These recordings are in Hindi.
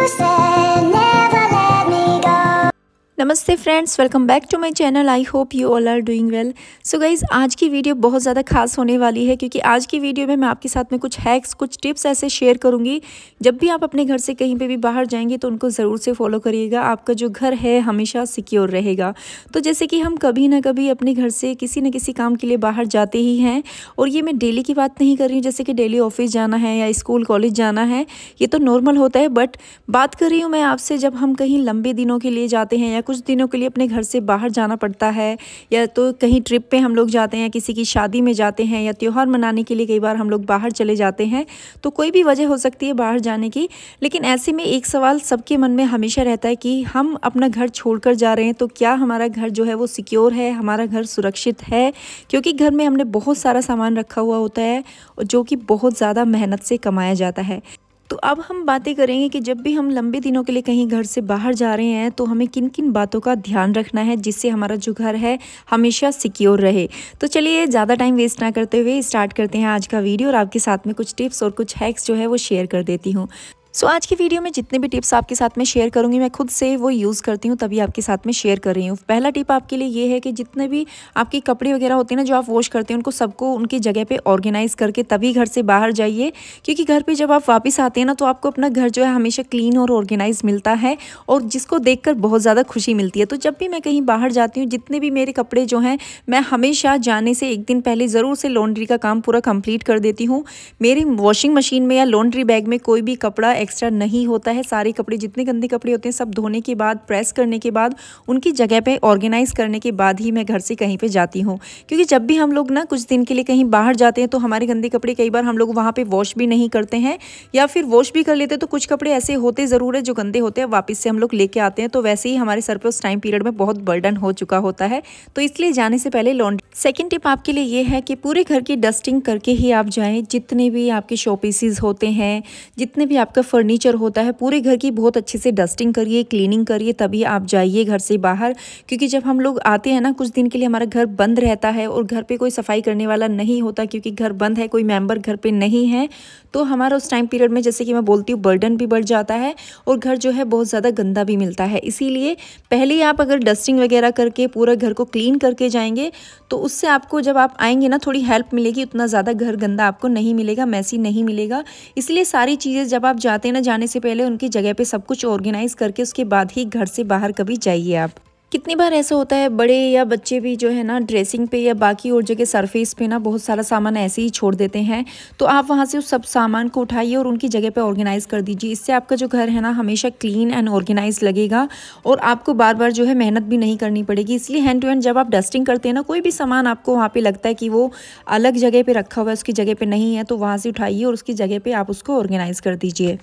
said never let me go. नमस्ते friends, welcome back to my channel. I hope you all are doing well. So guys, आज की वीडियो बहुत ज़्यादा खास होने वाली है क्योंकि आज की वीडियो में मैं आपके साथ में कुछ हैक्स, कुछ टिप्स ऐसे शेयर करूंगी। जब भी आप अपने घर से कहीं पे भी बाहर जाएंगे तो उनको ज़रूर से फॉलो करिएगा। आपका जो घर है हमेशा सिक्योर रहेगा। तो जैसे कि हम कभी ना कभी अपने घर से किसी न किसी काम के लिए बाहर जाते ही हैं, और ये मैं डेली की बात नहीं कर रही हूँ जैसे कि डेली ऑफिस जाना है या स्कूल कॉलेज जाना है, ये तो नॉर्मल होता है। बट बात कर रही हूँ मैं आपसे जब हम कहीं लंबे दिनों के लिए जाते हैं या कुछ दिनों के लिए अपने घर से बाहर जाना पड़ता है, या तो कहीं ट्रिप पे हम लोग जाते हैं, किसी की शादी में जाते हैं, या त्यौहार मनाने के लिए कई बार हम लोग बाहर चले जाते हैं। तो कोई भी वजह हो सकती है बाहर जाने की, लेकिन ऐसे में एक सवाल सबके मन में हमेशा रहता है कि हम अपना घर छोड़कर जा रहे हैं तो क्या हमारा घर जो है वो सिक्योर है, हमारा घर सुरक्षित है। क्योंकि घर में हमने बहुत सारा सामान रखा हुआ होता है जो कि बहुत ज़्यादा मेहनत से कमाया जाता है। तो अब हम बातें करेंगे कि जब भी हम लंबे दिनों के लिए कहीं घर से बाहर जा रहे हैं तो हमें किन किन बातों का ध्यान रखना है जिससे हमारा जो घर है हमेशा सिक्योर रहे। तो चलिए ज़्यादा टाइम वेस्ट ना करते हुए स्टार्ट करते हैं आज का वीडियो, और आपके साथ में कुछ टिप्स और कुछ हैक्स जो है वो शेयर कर देती हूँ। सो आज की वीडियो में जितने भी टिप्स आपके साथ में शेयर करूंगी मैं खुद से वो यूज़ करती हूँ, तभी आपके साथ में शेयर कर रही हूँ। पहला टिप आपके लिए ये है कि जितने भी आपके कपड़े वगैरह होते हैं ना जो आप वॉश करते हैं, उनको सबको उनकी जगह पे ऑर्गेनाइज करके तभी घर से बाहर जाइए। क्योंकि घर पे जब आप वापस आते हैं ना तो आपको अपना घर जो है हमेशा क्लीन और ऑर्गेनाइज मिलता है, और जिसको देख बहुत ज़्यादा खुशी मिलती है। तो जब भी मैं कहीं बाहर जाती हूँ, जितने भी मेरे कपड़े जो हैं मैं हमेशा जाने से एक दिन पहले ज़रूर से लॉन्ड्री का काम पूरा कंप्लीट कर देती हूँ। मेरी वॉशिंग मशीन में या लॉन्ड्री बैग में कोई भी कपड़ा एक्स्ट्रा नहीं होता है। सारे कपड़े, जितने गंदे कपड़े होते हैं, सब धोने के बाद, प्रेस करने के बाद, उनकी जगह पे ऑर्गेनाइज करने के बाद ही मैं घर से कहीं पे जाती हूँ। क्योंकि जब भी हम लोग ना कुछ दिन के लिए कहीं बाहर जाते हैं तो हमारे गंदे कपड़े कई बार हम लोग वहाँ पे वॉश भी नहीं करते हैं, या फिर वॉश भी कर लेते हैं तो कुछ कपड़े ऐसे होते ज़रूर है जो गंदे होते हैं, वापस से हम लोग लेके आते हैं। तो वैसे ही हमारे सर पर उस टाइम पीरियड में बहुत बर्डन हो चुका होता है। तो इसलिए जाने से पहले लॉन्ड्री। सेकेंड टिप आपके लिए ये है कि पूरे घर की डस्टिंग करके ही आप जाएँ। जितने भी आपके शो पीसेस होते हैं, जितने भी आपका फर्नीचर होता है, पूरे घर की बहुत अच्छे से डस्टिंग करिए, क्लीनिंग करिए, तभी आप जाइए घर से बाहर। क्योंकि जब हम लोग आते हैं ना कुछ दिन के लिए, हमारा घर बंद रहता है और घर पे कोई सफाई करने वाला नहीं होता, क्योंकि घर बंद है, कोई मेंबर घर पे नहीं है, तो हमारा उस टाइम पीरियड में, जैसे कि मैं बोलती हूँ, बर्डन भी बढ़ जाता है और घर जो है बहुत ज़्यादा गंदा भी मिलता है। इसीलिए पहले ही आप अगर डस्टिंग वगैरह करके पूरा घर को क्लीन करके जाएंगे तो उससे आपको जब आप आएंगे ना थोड़ी हेल्प मिलेगी। उतना ज़्यादा घर गंदा आपको नहीं मिलेगा, मैसी नहीं मिलेगा। इसलिए सारी चीज़ें जब आप जाते हैं ना, जाने से पहले उनकी जगह पे सब कुछ ऑर्गेनाइज करके उसके बाद ही घर से बाहर कभी जाइए आप। कितनी बार ऐसा होता है, बड़े या बच्चे भी जो है ना ड्रेसिंग पे या बाकी और जगह सरफेस पे ना बहुत सारा सामान ऐसे ही छोड़ देते हैं। तो आप वहाँ से उस सब सामान को उठाइए और उनकी जगह पे ऑर्गेनाइज कर दीजिए। इससे आपका जो घर है ना हमेशा क्लीन एंड ऑर्गेनाइज लगेगा, और आपको बार बार जो है मेहनत भी नहीं करनी पड़ेगी। इसलिए हैंड टू हैंड जब आप डस्टिंग करते हैं ना, कोई भी सामान आपको वहाँ पर लगता है कि वो अलग जगह पर रखा हुआ है, उसकी जगह पर नहीं है, तो वहाँ से उठाइए और उसकी जगह पर आप उसको ऑर्गेनाइज कर दीजिए।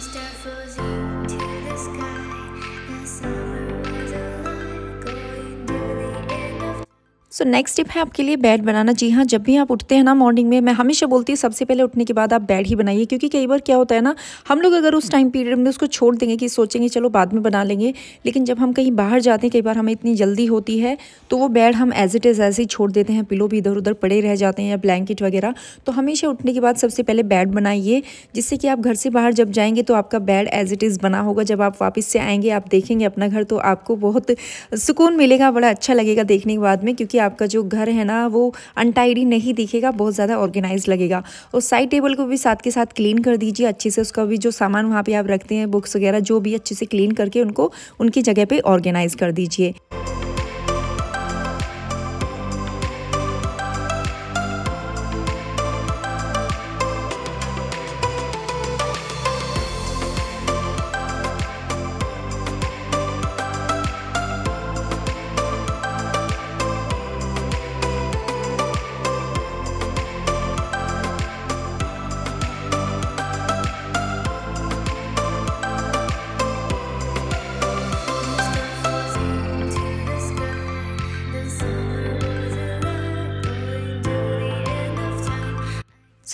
Start floating to the sky. The summer was alive, going to the end of. So next tip है आपके लिए बेड बनाना। जी हाँ, जब भी आप उठते हैं ना मॉर्निंग में, मैं हमेशा बोलती हूँ सबसे पहले उठने के बाद आप बेड ही बनाइए। क्योंकि कई बार क्या होता है ना, हम लोग अगर उस टाइम पीरियड में उसको छोड़ देंगे कि सोचेंगे चलो बाद में बना लेंगे, लेकिन जब हम कहीं बाहर जाते हैं कई बार हमें इतनी जल्दी होती है तो वो बेड हम एज इट इज़ ऐसे ही छोड़ देते हैं, पिलो भी इधर उधर पड़े रह जाते हैं या ब्लैंकेट वगैरह। तो हमेशा उठने के बाद सबसे पहले बेड बनाइए, जिससे कि आप घर से बाहर जब जाएंगे तो आपका बेड एज इट इज़ बना होगा। जब आप वापस से आएंगे, आप देखेंगे अपना घर, तो आपको बहुत सुकून मिलेगा, बड़ा अच्छा लगेगा देखने के बाद में। क्योंकि आपका जो घर है ना वो अनटाइडी नहीं दिखेगा, बहुत ज़्यादा ऑर्गेनाइज लगेगा। और साइड टेबल को भी साथ के साथ क्लीन कर दीजिए अच्छे से। उसका भी जो सामान वहाँ पे आप रखते हैं, बुक्स वगैरह जो भी, अच्छे से क्लीन करके उनको उनकी जगह पे ऑर्गेनाइज कर दीजिए। Start floating to the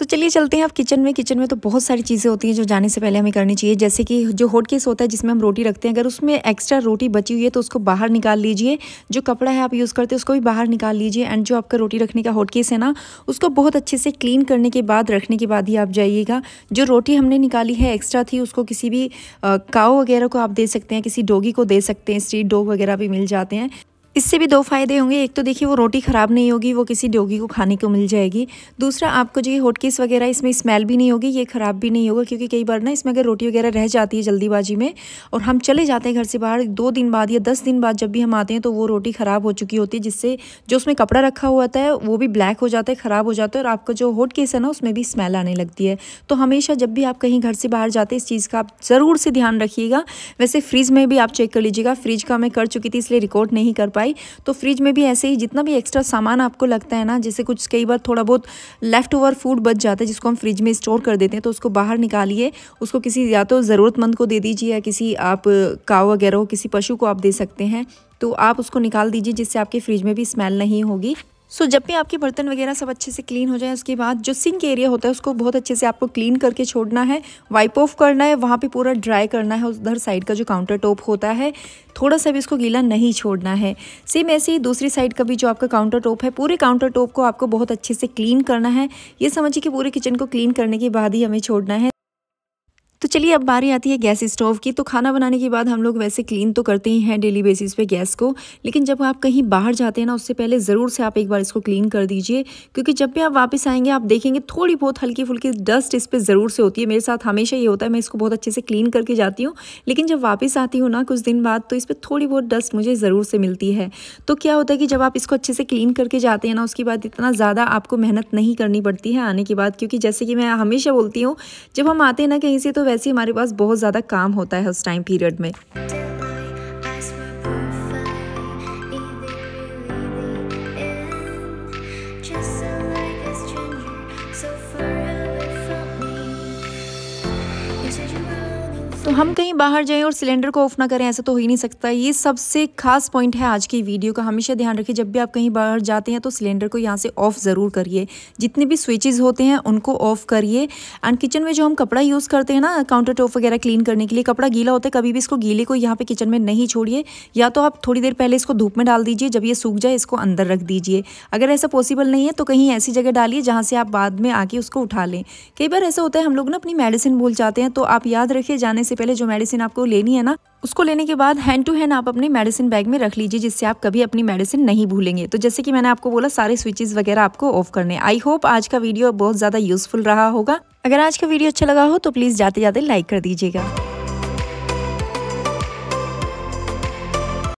सो चलिए चलते हैं अब किचन में। किचन में तो बहुत सारी चीज़ें होती हैं जो जाने से पहले हमें करनी चाहिए, जैसे कि जो हॉट केस होता है जिसमें हम रोटी रखते हैं, अगर उसमें एक्स्ट्रा रोटी बची हुई है तो उसको बाहर निकाल लीजिए। जो कपड़ा है आप यूज़ करते हैं उसको भी बाहर निकाल लीजिए। एंड जो आपका रोटी रखने का हॉट केस है ना, उसको बहुत अच्छे से क्लीन करने के बाद रखने के बाद ही आप जाइएगा। जो रोटी हमने निकाली है एक्स्ट्रा थी, उसको किसी भी काऊ वगैरह को आप दे सकते हैं, किसी डॉगी को दे सकते हैं, स्ट्रीट डॉग वगैरह भी मिल जाते हैं। इससे भी 2 फ़ायदे होंगे। एक तो देखिए वो रोटी ख़राब नहीं होगी, वो किसी डॉगी को खाने को मिल जाएगी। दूसरा, आपको जो ये हॉट केस वगैरह इसमें स्मेल भी नहीं होगी, ये ख़राब भी नहीं होगा, क्योंकि कई बार ना इसमें अगर रोटी वगैरह रह जाती है जल्दीबाजी में और हम चले जाते हैं घर से बाहर 2 दिन बाद या 10 दिन बाद जब भी हम आते हैं, तो वो रोटी ख़राब हो चुकी होती है, जिससे जो उसमें कपड़ा रखा हुआ होता है वो भी ब्लैक हो जाता है, ख़राब हो जाता है, और आपका जो हॉट केस है ना उसमें भी स्मेल आने लगती है। तो हमेशा जब भी आप कहीं घर से बाहर जाते हैं इस चीज़ का आप ज़रूर से ध्यान रखिएगा। वैसे फ्रिज में भी आप चेक कर लीजिएगा। फ्रिज का मैं कर चुकी थी इसलिए रिकॉर्ड नहीं कर पाई। तो फ्रिज में भी ऐसे ही जितना भी एक्स्ट्रा सामान आपको लगता है ना, जैसे कुछ कई बार थोड़ा बहुत लेफ्ट ओवर फूड बच जाता है जिसको हम फ्रिज में स्टोर कर देते हैं, तो उसको बाहर निकालिए। उसको किसी या तो ज़रूरतमंद को दे दीजिए, या किसी आप काऊ वगैरह हो, किसी पशु को आप दे सकते हैं। तो आप उसको निकाल दीजिए जिससे आपके फ्रिज में भी स्मेल नहीं होगी। सो जब भी आपके बर्तन वगैरह सब अच्छे से क्लीन हो जाए, उसके बाद जो सिंक एरिया होता है उसको बहुत अच्छे से आपको क्लीन करके छोड़ना है, वाइप ऑफ करना है, वहाँ पे पूरा ड्राई करना है। उधर साइड का जो काउंटर टॉप होता है थोड़ा सा भी उसको गीला नहीं छोड़ना है। सेम ऐसे ही दूसरी साइड का भी जो आपका काउंटर टॉप है, पूरे काउंटर टॉप को आपको बहुत अच्छे से क्लीन करना है। ये समझिए कि पूरे किचन को क्लीन करने के बाद ही हमें छोड़ना है। तो चलिए अब बारी आती है गैस स्टोव की। तो खाना बनाने के बाद हम लोग वैसे क्लीन तो करते ही हैं डेली बेसिस पे गैस को, लेकिन जब आप कहीं बाहर जाते हैं ना उससे पहले ज़रूर से आप एक बार इसको क्लीन कर दीजिए, क्योंकि जब भी आप वापस आएंगे आप देखेंगे थोड़ी बहुत हल्की फुल्की डस्ट इस पर ज़रूर से होती है। मेरे साथ हमेशा ये होता है, मैं इसको बहुत अच्छे से क्लीन करके जाती हूँ, लेकिन जब वापस आती हूँ ना कुछ दिन बाद, तो इस पर थोड़ी बहुत डस्ट मुझे ज़रूर से मिलती है। तो क्या होता है कि जब आप इसको अच्छे से क्लीन करके जाते हैं ना, उसके बाद इतना ज़्यादा आपको मेहनत नहीं करनी पड़ती है आने के बाद, क्योंकि जैसे कि मैं हमेशा बोलती हूँ जब हम आते हैं ना कहीं से, तो वैसे ही हमारे पास बहुत ज़्यादा काम होता है उस टाइम पीरियड में। तो हम कहीं बाहर जाएं और सिलेंडर को ऑफ ना करें, ऐसा तो हो ही नहीं सकता। ये सबसे खास पॉइंट है आज की वीडियो का। हमेशा ध्यान रखिए जब भी आप कहीं बाहर जाते हैं तो सिलेंडर को यहाँ से ऑफ ज़रूर करिए। जितने भी स्विचेस होते हैं उनको ऑफ करिए। एंड किचन में जो हम कपड़ा यूज़ करते हैं ना काउंटर टॉप वगैरह क्लीन करने के लिए, कपड़ा गीला होता है, कभी भी इसको गीले को यहाँ पे किचन में नहीं छोड़िए। या तो आप थोड़ी देर पहले इसको धूप में डाल दीजिए, जब ये सूख जाए इसको अंदर रख दीजिए। अगर ऐसा पॉसिबल नहीं है तो कहीं ऐसी जगह डालिए जहाँ से आप बाद में आके उसको उठा लें। कई बार ऐसा होता है हम लोग ना अपनी मेडिसिन भूल जाते हैं, तो आप याद रखिए जाने से पहले जो मेडिसिन आपको लेनी है ना, उसको लेने के बाद हैंड टू हैंड आप अपने मेडिसिन बैग में रख लीजिए, जिससे आप कभी अपनी मेडिसिन नहीं भूलेंगे। तो जैसे कि मैंने आपको बोला सारे स्विचेस वगैरह आपको ऑफ करने। आई होप आज का वीडियो बहुत ज़्यादा यूजफुल रहा होगा। अगर आज का वीडियो अच्छा लगा हो तो प्लीज़ जाते जाते लाइक कर दीजिएगा।